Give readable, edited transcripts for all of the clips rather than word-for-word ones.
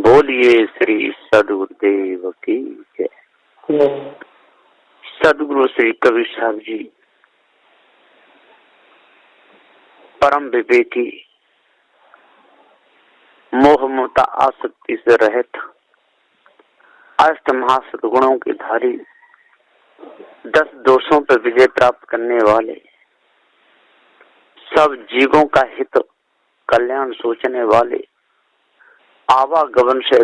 बोलिए श्री सदगुरुदेव की जय। सदगुरु श्री कबीर साहब जी परम विवेकी, मोह ममता आसक्ति से रहित, अष्ट महासद्गुणों के धारी, 10 दोषों पर विजय प्राप्त करने वाले, सब जीवों का हित कल्याण सोचने वाले, आवागमन से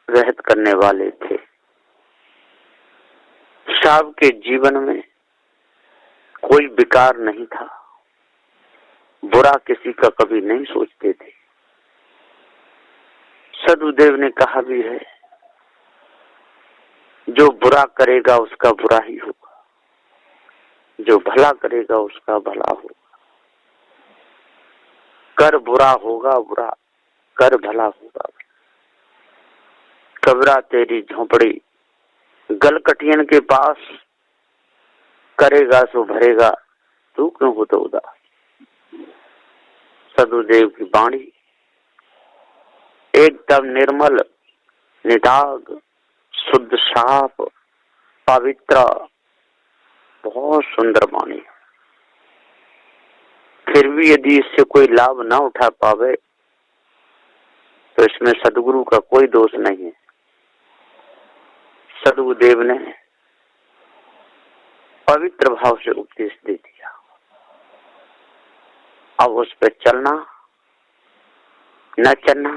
रहित करने वाले थे। साहब के जीवन में कोई विकार नहीं था, बुरा किसी का कभी नहीं सोचते थे। सदगुरुदेव ने कहा भी है, जो बुरा करेगा उसका बुरा ही होगा, जो भला करेगा उसका भला होगा। कर बुरा होगा बुरा, कर भला होगा। कबरा तेरी झोपड़ी गलकटियन के पास, करेगा सो भरेगा, तू क्यों होता उदास। सदगुरुदेव की वाणी एकदम निर्मल, निदाग, शुद्ध, साफ, पवित्र, बहुत सुंदर वाणी। फिर भी यदि इससे कोई लाभ न उठा पावे तो इसमें सदगुरु का कोई दोष नहीं है। सदगुरुदेव ने पवित्र भाव से उपदेश दे दिया, अब उस पर चलना न चलना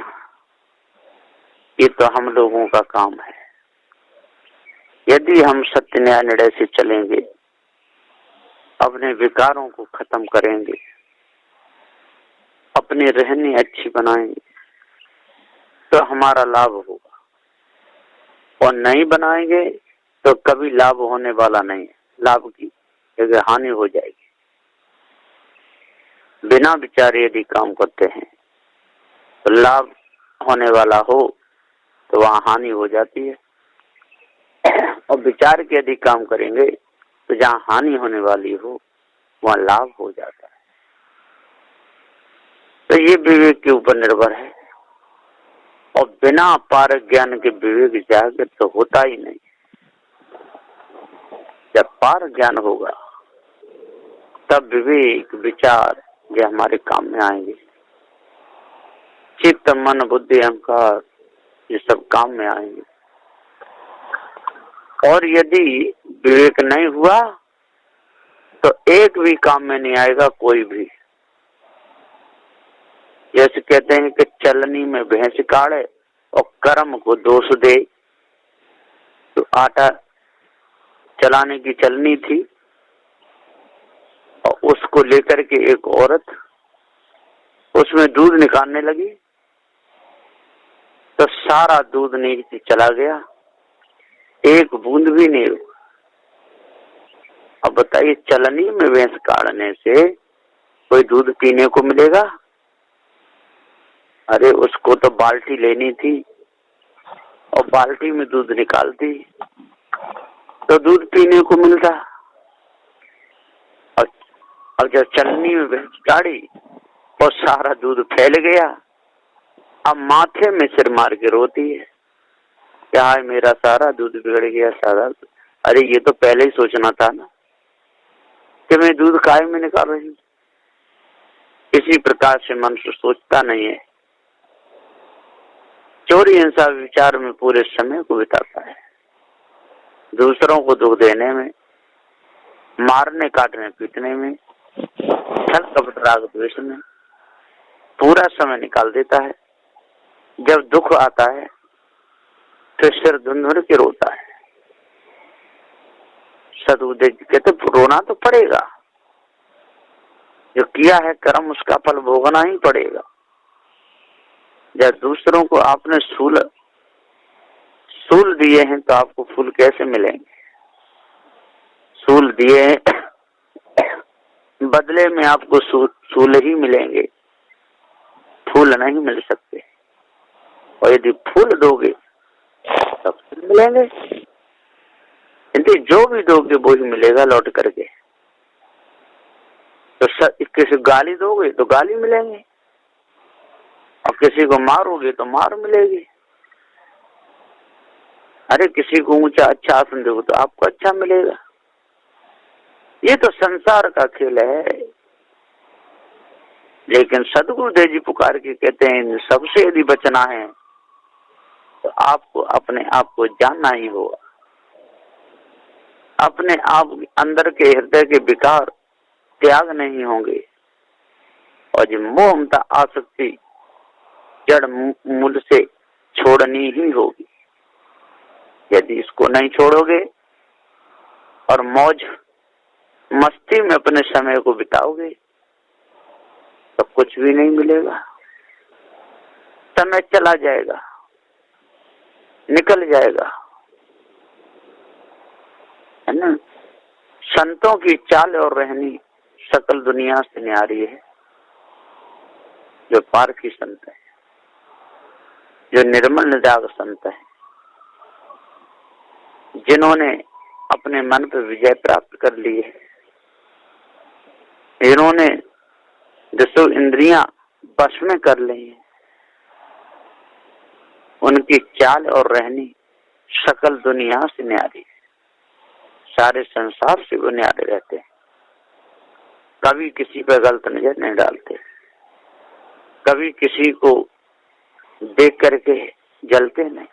ये तो हम लोगों का काम है। यदि हम सत्य न्याय निर्णय से चलेंगे, अपने विकारों को खत्म करेंगे, अपनी रहनी अच्छी बनाएंगे तो हमारा लाभ होगा, और नहीं बनाएंगे तो कभी लाभ होने वाला नहीं है। लाभ की जगह हानि हो जाएगी। बिना विचारे यदि काम करते हैं तो लाभ होने वाला हो तो वहाँ हानि हो जाती है, और विचार के यदि काम करेंगे तो जहाँ हानि होने वाली हो वहाँ लाभ हो जाता है। तो ये विवेक के ऊपर निर्भर है, और बिना पार ज्ञान के विवेक जागृत तो होता ही नहीं। जब पार ज्ञान होगा तब विवेक विचार ये हमारे काम में आएंगे। चित्त मन बुद्धि अहंकार ये सब काम में आएंगे। और यदि विवेक नहीं हुआ तो एक भी काम में नहीं आएगा, कोई भी। जैसे कहते हैं कि चलनी में भैंस काढ़े और कर्म को दोष दे। तो आटा चलाने की चलनी थी और उसको लेकर के एक औरत उसमें दूध निकालने लगी तो सारा दूध नीचे चला गया, एक बूंद भी नहीं रुका। अब बताइए, चलनी में भैंस काढ़ने से कोई दूध पीने को मिलेगा? अरे उसको तो बाल्टी लेनी थी और बाल्टी में दूध निकालती तो दूध पीने को मिलता। और जब चलनी में भैंस काढ़ी और सारा दूध फैल गया, अब माथे में सिर मार के रोती है, क्या है मेरा सारा दूध बिगड़ गया, सारा। अरे ये तो पहले ही सोचना था ना कि मैं दूध काहे में निकाल रही हूँ। इसी प्रकार से मनुष्य सोचता नहीं है, चोरी हिंसा विचार में पूरे समय को बिताता है, दूसरों को दुख देने में, मारने काटने पीटने में, छल कपट राग द्वेष में पूरा समय निकाल देता है। जब दुख आता है तो सिर धुंधुर के रोता है। सदगुरुदेव कहते रोना तो पड़ेगा, जो किया है कर्म उसका फल भोगना ही पड़ेगा। जब दूसरों को आपने सूल दिए हैं तो आपको फूल कैसे मिलेंगे? सूल दिए हैं बदले में आपको सूल ही मिलेंगे, फूल नहीं मिल सकते। और यदि फूल दोगे तब फूल मिलेंगे, यदि जो भी दोगे वो ही मिलेगा लौट करके। तो किसी गाली दोगे तो गाली मिलेंगे, और किसी को मारोगे तो मार मिलेगी। अरे किसी को ऊंचा अच्छा आसन दो तो आपको अच्छा मिलेगा। ये तो संसार का खेल है। लेकिन सदगुरुदेव जी पुकार के कहते हैं इन सबसे यदि बचना है तो आपको अपने आप को जानना ही होगा। अपने आप अंदर के हृदय के विकार त्याग नहीं होंगे और जो मोह ममता आसक्ति जड़ मूल से छोड़नी ही होगी। यदि इसको नहीं छोड़ोगे और मौज मस्ती में अपने समय को बिताओगे तो कुछ भी नहीं मिलेगा। समय चला जाएगा, निकल जाएगा, है ना। संतों की चाल और रहनी सकल दुनिया से न्यारी है। जो पारखी संत है, जो निर्मल निराग संत है, जिन्होंने अपने मन पर विजय प्राप्त कर ली है, जिन्होंने दसों इंद्रियां बस में कर ली है, उनकी चाल और रहनी सकल दुनिया से न्यारी है। सारे संसार से वो न्यारे रहते हैं। कभी किसी पर गलत नजर नहीं डालते, कभी किसी को देख करके जलते नहीं,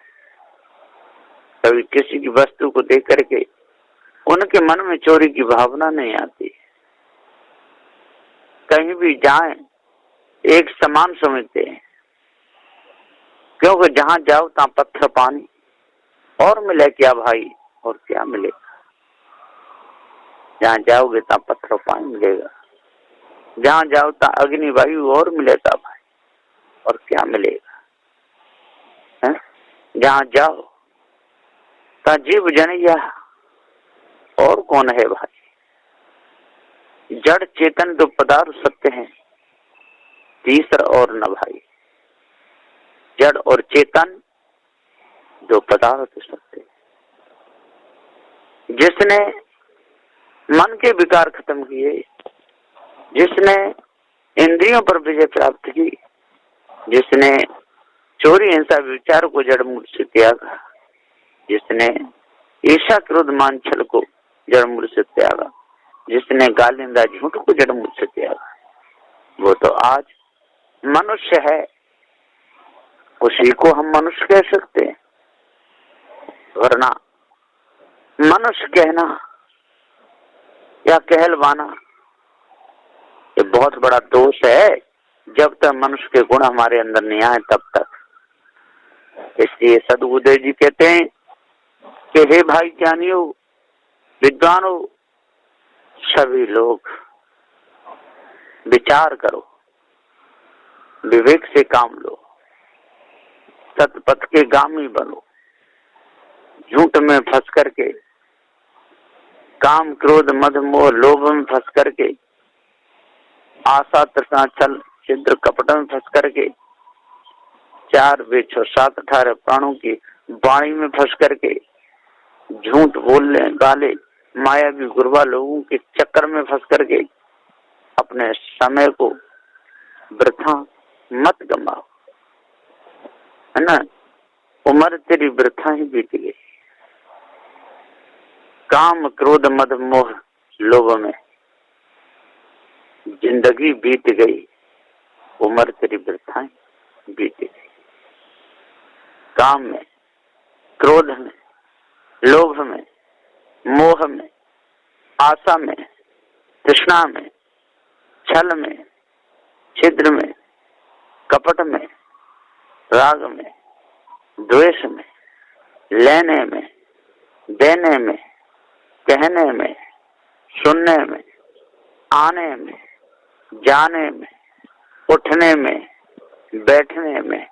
कभी किसी की वस्तु को देख करके उनके मन में चोरी की भावना नहीं आती। कहीं भी जाएं एक समान समझते हैं, क्योंकि जहां जाओ तहां पत्थर पानी, और मिले क्या भाई, और क्या मिलेगा। जहां जाओगे तहां पत्थर पानी मिलेगा, जहां जाओ तहां अग्नि वायु और मिलेगा भाई, और क्या मिलेगा है? जहां जाओ तहां जीव जनिया, और कौन है भाई। जड़ चेतन दो पदार्थ सत्य हैं, तीसरा और न भाई। जड़ और चेतन दो पदार्थ सत्य। जिसने मन के विकार खत्म किए, जिसने इंद्रियों पर विजय प्राप्त की, जिसने चोरी हिंसा विचार को जड़ मूल से त्यागा, जिसने ईर्ष्या क्रोध मान छल को जड़ मूल से त्यागा, जिसने गालिंदा झूठ को जड़ मूल से त्यागा, वो तो आज मनुष्य है। उसी को हम मनुष्य कह सकते हैं, वरना मनुष्य कहना या कहलवाना ये बहुत बड़ा दोष है। जब तक मनुष्य के गुण हमारे अंदर नहीं आए तब तक। इसलिए सदगुरुदेव जी कहते हैं कि हे भाई ज्ञानियों विद्वानों, सभी लोग विचार करो, विवेक से काम लो, सतपथ के गामी बनो। झूठ में फंस करके, काम क्रोध मद मोह लोभ में फंस करके, आशा तृष्णा छल छिद्र कपट में फंस करके, 4 वेद 7 18 प्राणों की वाणी में फंस करके, झूठ बोलने वाले मायावी गुरबा लोगों के चक्कर में फंस करके अपने समय को वृथा मत गंवाओ, है ना। उम्र तेरी वृथा ही बीत गई। काम क्रोध मद मोह लोभ में जिंदगी बीत गई, उम्र तेरी वृथा ही बीत गई। काम में, क्रोध में, लोभ में, मोह में, आशा में, तृष्णा में, छल में, छिद्र में, कपट में, राग में, द्वेष में, लेने में, देने में, कहने में, सुनने में, आने में, जाने में, उठने में, बैठने में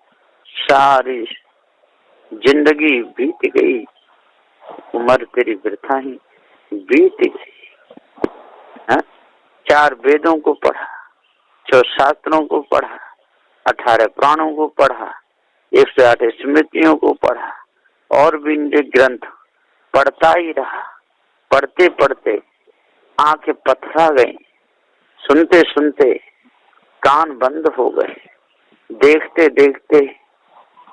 सारी जिंदगी बीत गई, उम्र तेरी वृथा ही बीत गई। 4 वेदों को पढ़ा, 6 शास्त्रों को पढ़ा, 18 प्राणों को पढ़ा, 108 स्मृतियों को पढ़ा, और भी ग्रंथ पढ़ता ही रहा। पढ़ते पढ़ते आंखें पथरा गई, सुनते सुनते कान बंद हो गए, देखते देखते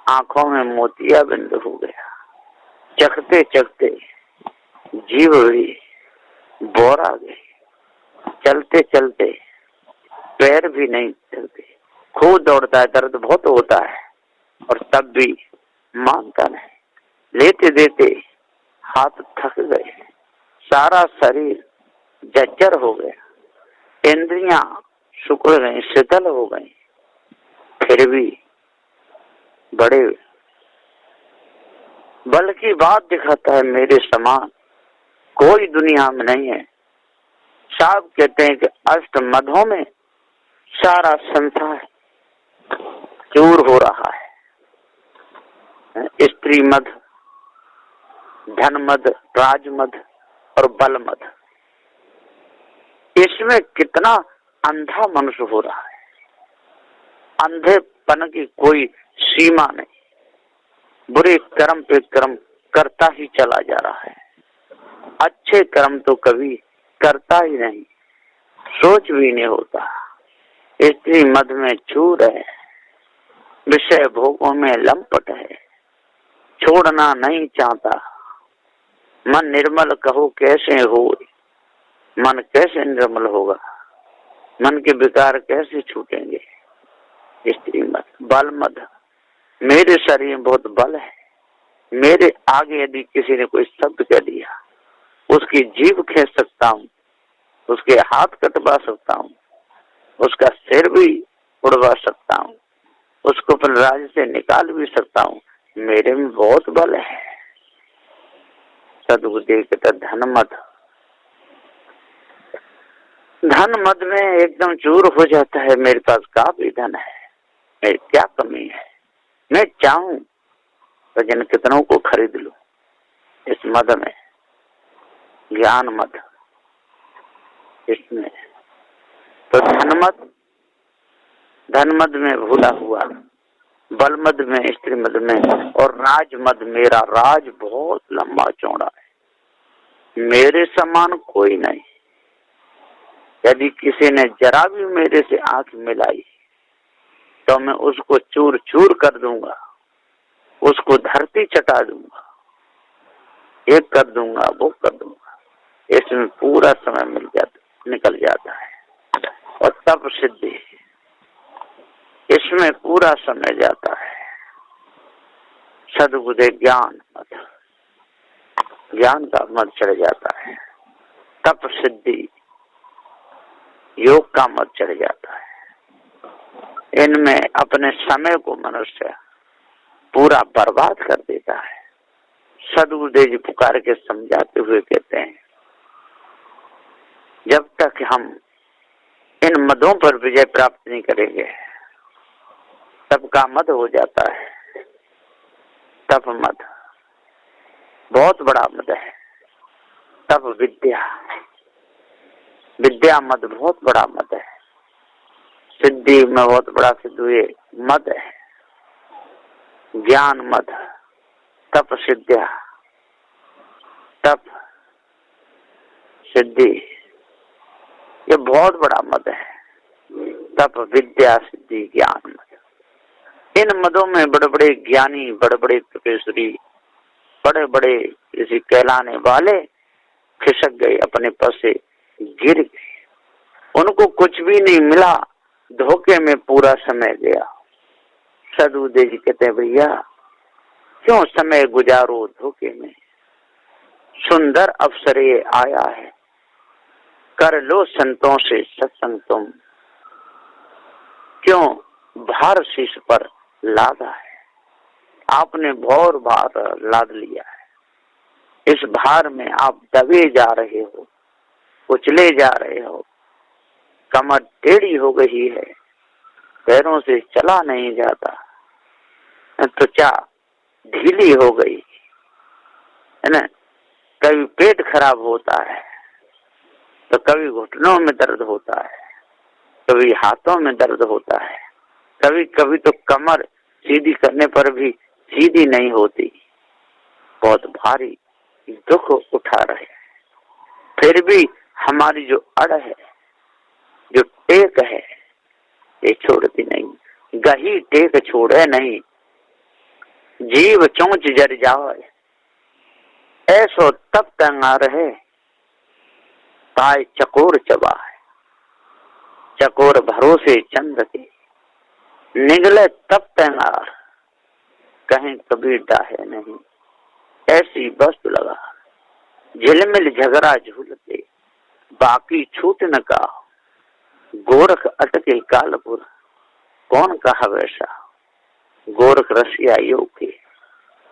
आंखों में मोतिया बंद हो गया। चखते चखते जीव भी बोर आ गई, चलते चलते पैर भी नहीं चलते, खूब दौड़ता है, दर्द बहुत होता है और तब भी मानता नहीं, लेते देते हाथ थक गए, सारा शरीर जर्जर हो गया, इंद्रियां सुकड़ गई, शिथिल हो गई, फिर भी बड़े बल की बात दिखाता है, मेरे समान कोई दुनिया में नहीं है। साहब कहते हैं कि अष्ट मधों में सारा संसार चूर हो रहा है। स्त्री मध, धन मद, राज मद और बल मद, इसमें कितना अंधा मनुष्य हो रहा है। अंधेपन की कोई सीमा नहीं, बुरे कर्म पे कर्म करता ही चला जा रहा है, अच्छे कर्म तो कभी करता ही नहीं, सोच भी नहीं होता। स्त्री मद में चूर है, विषय भोगों में लंपट है, छोड़ना नहीं चाहता। मन निर्मल कहो कैसे हो, मन कैसे निर्मल होगा, मन के विकार कैसे छूटेंगे। स्त्री मद, बल मद, मेरे शरीर में बहुत बल है, मेरे आगे यदि किसी ने कोई शब्द कह दिया, उसकी जीभ खींच सकता हूँ, उसके हाथ कटवा सकता हूँ, उसका सिर भी उड़वा सकता हूँ, उसको अपने राज्य से निकाल भी सकता हूँ, मेरे में बहुत बल है। सदगुरु कहता धन मद, धन मद में एकदम चूर हो जाता है, मेरे पास काफी धन है, मेरी क्या कमी है, मैं चाहूं तो जन कितनों को खरीद लूं। इस मद में ज्ञान मद, इसमें तो धन मद में भूला हुआ, बल मद में, स्त्री मद में और राज मद, मेरा राज बहुत लंबा चौड़ा है, मेरे समान कोई नहीं। यदि किसी ने जरा भी मेरे से आंख मिलाई तो मैं उसको चूर चूर कर दूंगा, उसको धरती चटा दूंगा, एक कर दूंगा, वो कर दूंगा। इसमें पूरा समय निकल जाता है। और तप सिद्धि, इसमें पूरा समय जाता है। सद्बुद्धि ज्ञान मत, ज्ञान का मत चढ़ जाता है। तप सिद्धि, योग का मत चढ़ जाता है। इनमें अपने समय को मनुष्य पूरा बर्बाद कर देता है। सद्गुरुदेव जी पुकार के समझाते हुए कहते हैं, जब तक हम इन मदों पर विजय प्राप्त नहीं करेंगे, तप का मद हो जाता है। तप मद बहुत बड़ा मद है। तप विद्या, विद्या मद बहुत बड़ा मद है। सिद्धि में बहुत बड़ा सिद्धि मद है। ज्ञान मद, तप सिद्धिया, तप सिद्धि, ये बहुत बड़ा मद है। तप विद्या सिद्धि ज्ञान मद, इन मदों में बड़े बड़े ज्ञानी, बड़े बड़े तपेश्वरी, बड़े बड़े किसी कहलाने वाले खिसक गए, अपने पद से गिर गए, उनको कुछ भी नहीं मिला, धोखे में पूरा समय गया। सद्गुरुदेव जी कहते हैं, भैया क्यों समय गुजारो धोखे में, सुंदर अवसर ये आया है, कर लो संतों से सत्संग तुम, क्यों भार शीश पर लादा है। आपने बहुत भार लाद लिया है, इस भार में आप दबे जा रहे हो, उछले जा रहे हो, कमर टेढ़ी हो गई है, पैरों से चला नहीं जाता, त्वचा ढीली हो गई है ना, कभी पेट खराब होता है, तो कभी घुटनों में दर्द होता है, कभी हाथों में दर्द होता है, कभी कभी तो कमर सीधी करने पर भी सीधी नहीं होती, बहुत भारी दुख उठा रहे हैं। फिर भी हमारी जो अड़ है, जो टेक है, ये छोड़ती नहीं। गही टेक छोड़े नहीं, जीव चोंच जर जावे, ऐसो तब तंगा रहे ताय चकोर चबा है। चकोर भरोसे चंद्र के निगले तब तंगार, कहीं कभी डाहे नहीं ऐसी वस्तु लगा। झिलमिल झगड़ा झूलते बाकी छूट न का, गोरख अटके कालपुर कौन कहा वैसा। गोरख रसिया योग के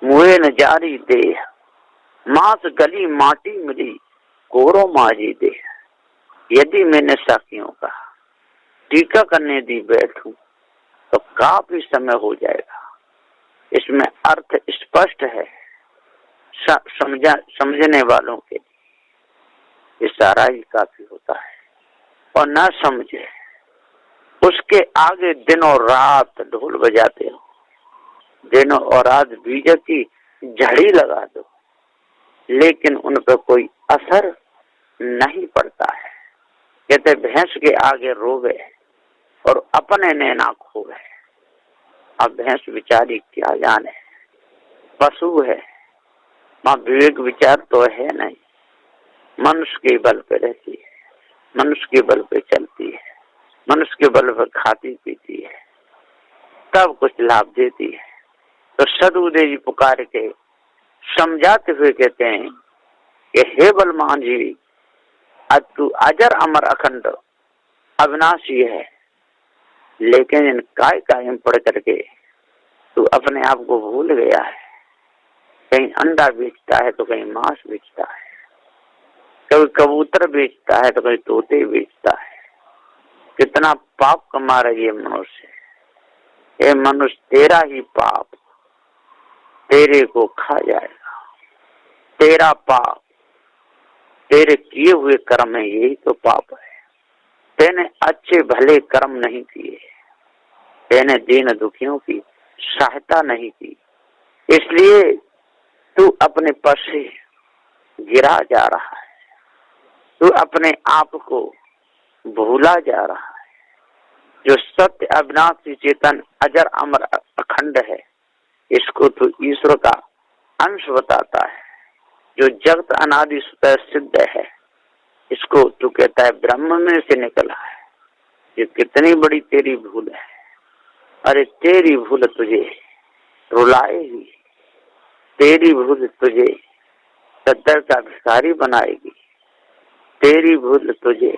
मुए न जारी दे, मांस गली माटी मिली कोरो माजी दे। यदि मैंने साखियों का टीका करने दी बैठूं तो काफी समय हो जाएगा। इसमें अर्थ स्पष्ट है, समझने वालों के लिए इशारा ही काफी होता है। और न समझे उसके आगे दिन और रात ढोल बजाते हो, दिन और रात बीज की झड़ी लगा दो, लेकिन उन पर कोई असर नहीं पड़ता है। कहते भैंस के आगे रोवे और अपने नैना खोवे। अब भैंस बेचारी क्या जाने, पशु है, मां विवेक विचार तो है नहीं। मनुष्य के बल पे रहती है, मनुष्य के बल पे चलती है, मनुष्य के बल पर खाती पीती है, तब कुछ लाभ देती है। तो सदुदय जी पुकार के समझाते हुए कहते हैं कि हे बलवान जी, तू अजर अमर अखंड अविनाशी है, लेकिन इन काय कायम पढ़ करके तू अपने आप को भूल गया है। कहीं अंडा बेचता है तो कहीं मांस बेचता है, कभी कबूतर बेचता है तो कहीं तोते बेचता है। कितना पाप कमा रही है मनुष्य। ये मनुष्य तेरा ही पाप तेरे को खा जाएगा। तेरा पाप, तेरे किए हुए कर्म है, यही तो पाप है। तेने अच्छे भले कर्म नहीं किए, तेने दीन दुखियों की सहायता नहीं की, इसलिए तू अपने पर से गिरा जा रहा है। तू अपने आप को भूला जा रहा है। जो सत्य अविनाशी चेतन अजर अमर अखंड है, इसको तू ईश्वर का अंश बताता है। जो जगत अनादि स्वतः सिद्ध है, इसको तू कहता है ब्रह्म में से निकला है। ये कितनी बड़ी तेरी भूल है। अरे तेरी भूल तुझे रुलाएगी, तेरी भूल तुझे सद्दर का भिखारी बनाएगी, तेरी भूल तुझे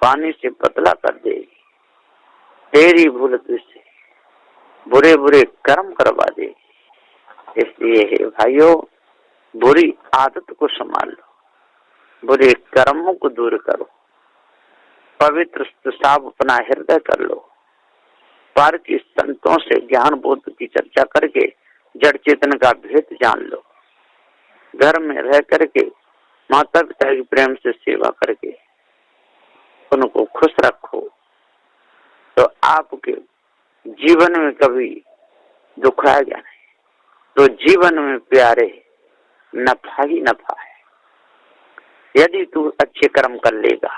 पानी से पतला कर देगी, तेरी भूल तुझसे बुरे बुरे कर्म करवा देगी। इसलिए हे भाइयों, बुरी आदत को संभाल लो, बुरे कर्मों को दूर करो, पवित्र साफ अपना हृदय कर लो। पार की संतों से ज्ञान बोध की चर्चा करके जड़ चेतन का भेद जान लो। घर में रह करके माता पिता की प्रेम से सेवा करके उनको खुश रखो, तो आपके जीवन में कभी दुख आएगा नहीं। तो जीवन में प्यारे नफा ही नफा है। यदि तू अच्छे कर्म कर लेगा,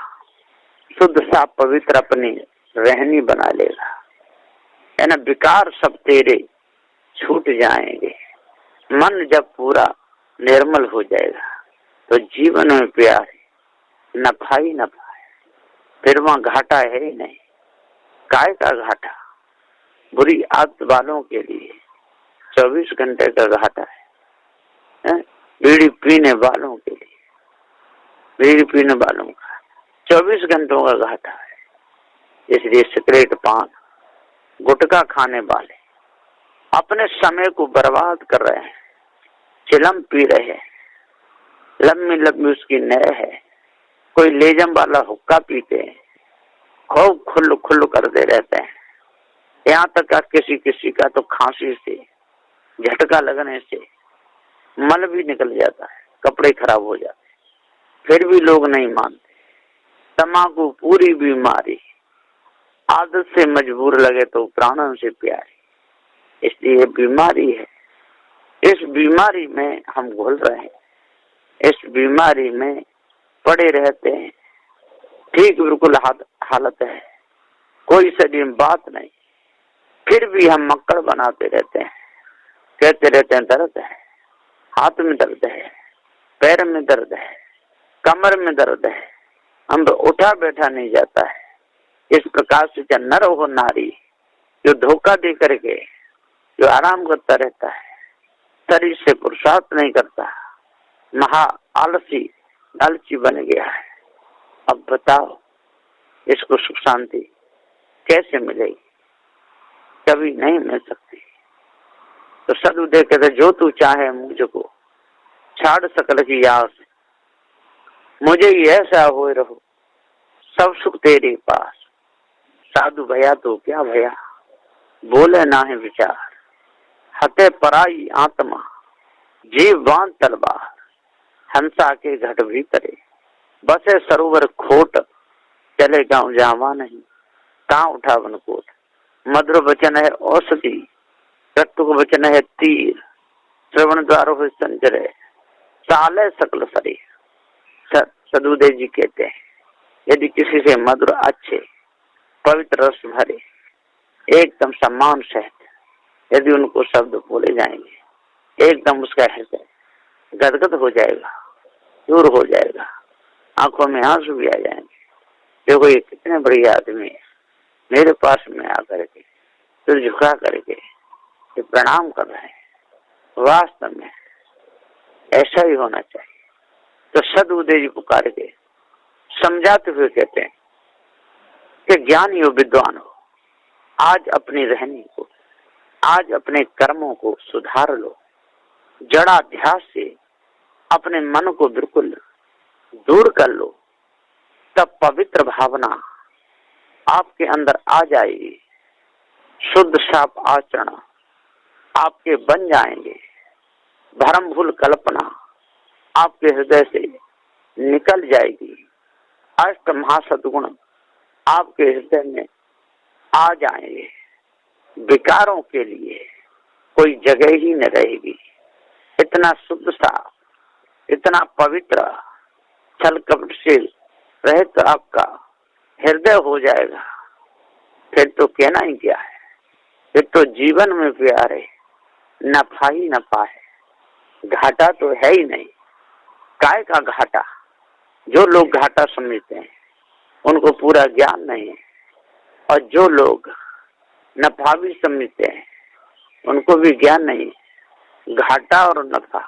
शुद्ध साफ पवित्र अपनी रहनी बना लेगा, है ना, विकार सब तेरे छूट जाएंगे। मन जब पूरा निर्मल हो जाएगा तो जीवन में प्यार नफा ही नफा है। फिर वहां घाटा है ही नहीं। काय का घाटा? बुरी आदत वालों के लिए 24 घंटे का घाटा है। बीड़ी पीने वालों के लिए, बीड़ी पीने वालों का 24 घंटों का घाटा है। इसलिए सिगरेट, पान, गुटखा खाने वाले अपने समय को बर्बाद कर रहे हैं, चिलम पी रहे हैं, लम्बी लम्बी उसकी नह है, कोई लेजम वाला हुक्का पीते हैं, खूब खुल्लू खुल्लू करते रहते हैं। यहाँ तक किसी किसी का तो खांसी से, झटका लगने से मल भी निकल जाता है, कपड़े खराब हो जाते हैं, फिर भी लोग नहीं मानते। तम्बाकू पूरी बीमारी, आदत से मजबूर लगे तो प्राणों से प्यारी। इसलिए बीमारी है। इस बीमारी में हम घुल रहे हैं, इस बीमारी में पड़े रहते हैं। ठीक बिल्कुल हालत है, कोई शरीर में बात नहीं, फिर भी हम मक्कड़ बनाते रहते हैं, कहते रहते हैं दर्द है, हाथ में दर्द है, पैर में दर्द है, कमर में दर्द है, हम उठा बैठा नहीं जाता है। इस प्रकार से जो नर हो नारी, जो धोखा दे करके जो आराम करता रहता है, शरीर से पुरुषार्थ नहीं करता, महा आलसी बन गया है। अब बताओ इसको सुख शांति कैसे मिलेगी? कभी नहीं मिल सकती। तो सदुदय कहते जो तू चाहे मुझको छाड़ सकल की आस, मुझे ही ऐसा हो रहो सब सुख तेरे पास। साधु भया तो क्या भया, बोले ना है विचार, हते पराई आत्मा जीव बांध तलवार। हंसा के घट भीतरे बसे सरोवर खोट, चले गाँव जावा नहीं ता उठा बनकोट। मधुर वचन है औषधि, रत्तुक वचन है तीर, श्रवण द्वार हो संजय साले सकल शरीर। सदुदय जी कहते हैं यदि किसी से मधुर अच्छे पवित्र रस भरे एकदम सम्मान सहित यदि उनको शब्द बोले जाएंगे, एकदम उसका हृदय गदगद हो जाएगा, दूर हो जाएगा, आंखों में आंसू भी आ जाएंगे। देखो ये कितने बढ़िया आदमी है, मेरे पास में आकर के सिर झुका करके ये प्रणाम कर रहे हैं। वास्तव में ऐसा ही होना चाहिए। तो सदुदय जी पुकार के समझाते हुए कहते हैं कि ज्ञानी हो विद्वान हो, आज अपनी रहनी को, आज अपने कर्मों को सुधार लो। जड़ाध्यास से अपने मन को बिल्कुल दूर कर लो, तब पवित्र भावना आपके अंदर आ जाएगी। शुद्ध साफ आचरण आपके बन जाएंगे। भरम भूल कल्पना आपके हृदय से निकल जाएगी। अष्ट महासद्गुण आपके हृदय में आ जाएंगे। विकारों के लिए कोई जगह ही न रहेगी। इतना शुद्ध साफ, इतना पवित्र, छल कपट से रहित आपका हृदय हो जाएगा। फिर तो कहना ही क्या है, फिर तो जीवन में प्यार है, नफा ही नफा है, घाटा तो है ही नहीं। काय का घाटा? जो लोग घाटा समझते हैं उनको पूरा ज्ञान नहीं है, और जो लोग नफा भी समझते हैं उनको भी ज्ञान नहीं है। घाटा और नफा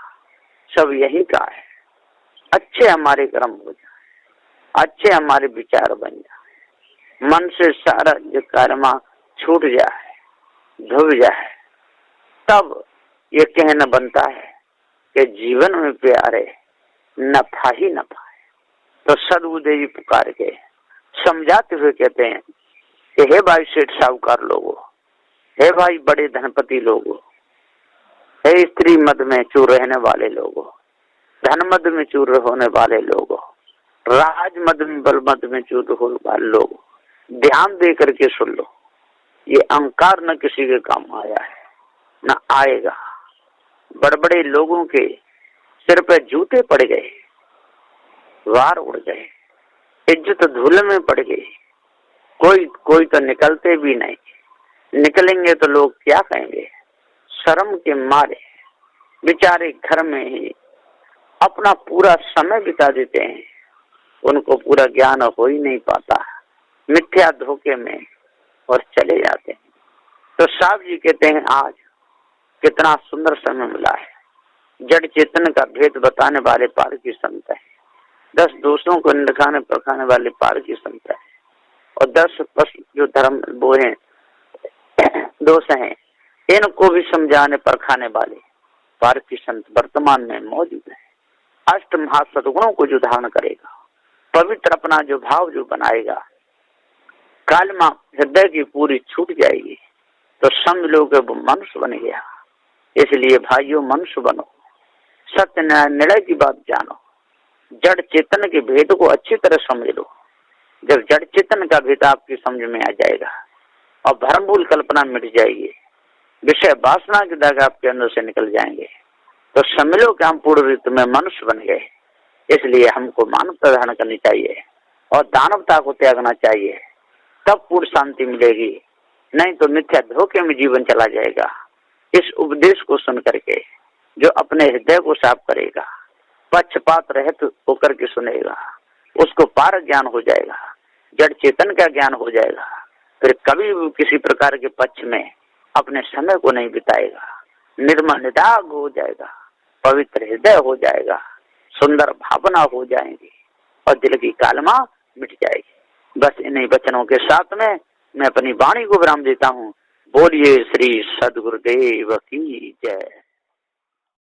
सब यही का है। अच्छे हमारे कर्म हो जाए, अच्छे हमारे विचार बन जाए, मन से सारा जो कर्मा छूट जाए, धुब जाए, तब ये कहना बनता है कि जीवन में प्यारे नफा ही नफा है। तो सदुदय जी पुकार के समझाते हुए कहते हैं कि हे भाई सेठ साहूकार लोगों, हे भाई बड़े धनपति लोगों, हे स्त्री मद में चूर रहने वाले लोगों, धन मद में चूर होने वाले लोगों, राज मद में बल मद में चूर होने वाले लोग, ध्यान दे करके सुन लो। ये अहंकार न किसी के काम आया है, न आएगा। बड़े लोगों के सिर पे जूते पड़ गए, वार उड़ गए, इज्जत धूल में पड़ गई। कोई तो निकलते भी नहीं, निकलेंगे तो लोग क्या कहेंगे? शर्म के मारे बेचारे घर में ही अपना पूरा समय बिता देते हैं, उनको पूरा ज्ञान हो ही नहीं पाता, मिथ्या धोखे में और चले जाते हैं। तो साहब जी कहते हैं आज कितना सुंदर समय मिला है। जड़ चेतन का भेद बताने वाले पार की संत है, 10 दोषों को निखाने परखाने वाले पार की संत है, और 10 जो धर्म वो हैं दोष हैं, इनको भी समझाने परखाने वाले पार की संत वर्तमान में मौजूद है। अष्ट महासद्गुणों को जो धारण करेगा, पवित्र अपना जो भाव जो बनाएगा, कालमा हृदय की पूरी छूट जाएगी, तो समझ लो कि वो मनुष्य बन गया। इसलिए भाइयों मनुष्य बनो, सत्य निर्णय की बात जानो, जड़ चेतन के भेद को अच्छी तरह समझ लो। जब जड़ चेतन का भेद आपकी समझ में आ जाएगा और भ्रमभूल कल्पना मिट जाएगी, विषय वासना के दाग आपके अंदर से निकल जाएंगे, तो समझ लो कि हम पूर्ण रीत में मनुष्य बन गए। इसलिए हमको मानवता धारण करनी चाहिए और दानवता को त्यागना चाहिए, तब पूर्ण शांति मिलेगी। नहीं तो मिथ्या धोखे में जीवन चला जाएगा। इस उपदेश को सुन करके जो अपने हृदय को साफ करेगा, पक्षपात रहित होकर के सुनेगा, उसको पार ज्ञान हो जाएगा, जड़ चेतन का ज्ञान हो जाएगा। फिर कभी भी किसी प्रकार के पक्ष में अपने समय को नहीं बिताएगा, निर्मल निदाग हो जाएगा, पवित्र हृदय हो जाएगा, सुंदर भावना हो जाएंगी और दिल की कालमा मिट जाएगी। बस इन्हीं वचनों के साथ में मैं अपनी वाणी को विराम देता हूँ। बोलिए श्री सद्गुरुदेव की जय।